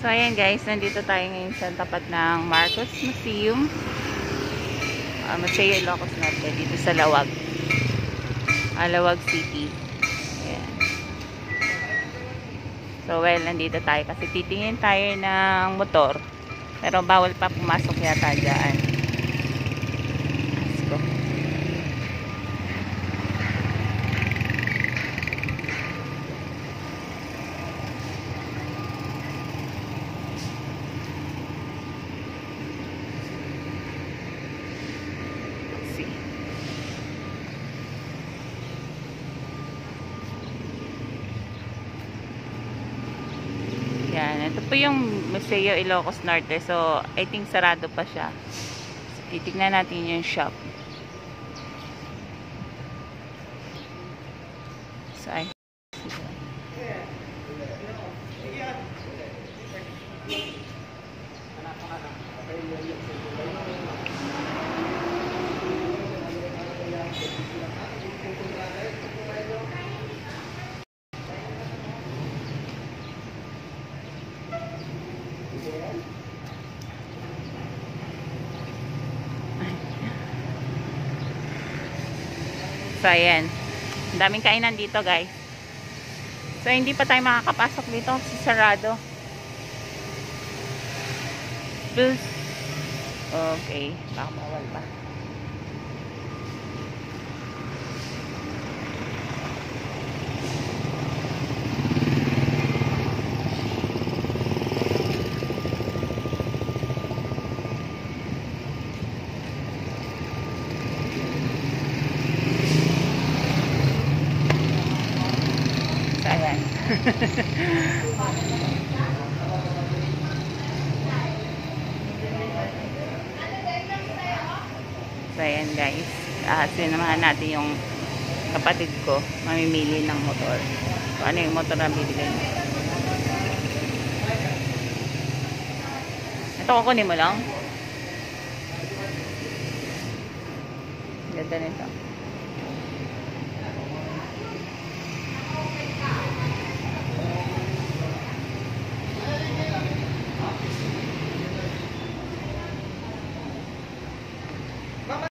So, ayan guys, nandito tayo ngayon sa tapat ng Marcos Museum. Museo Ilocos Norte, dito sa Lawag. Lawag City. Ayan. So, well, nandito tayo kasi titingin tayo ng motor. Pero bawal pa pumasok yata dyan. Let's go. Yan, ito po yung Museo Ilocos Norte. So, I think sarado pa siya. So, titignan natin yung shop. So, ay. So, ayan. Ang daming kainan dito, guys. So, hindi pa tayo makakapasok dito kasi sarado. Okay. Baka mawal pa. So, ayan guys. Sinamahan natin yung kapatid ko. Mamimili ng motor. So, ano yung motor na bibili niya? Ito, kukunin mo lang. Ganda nito.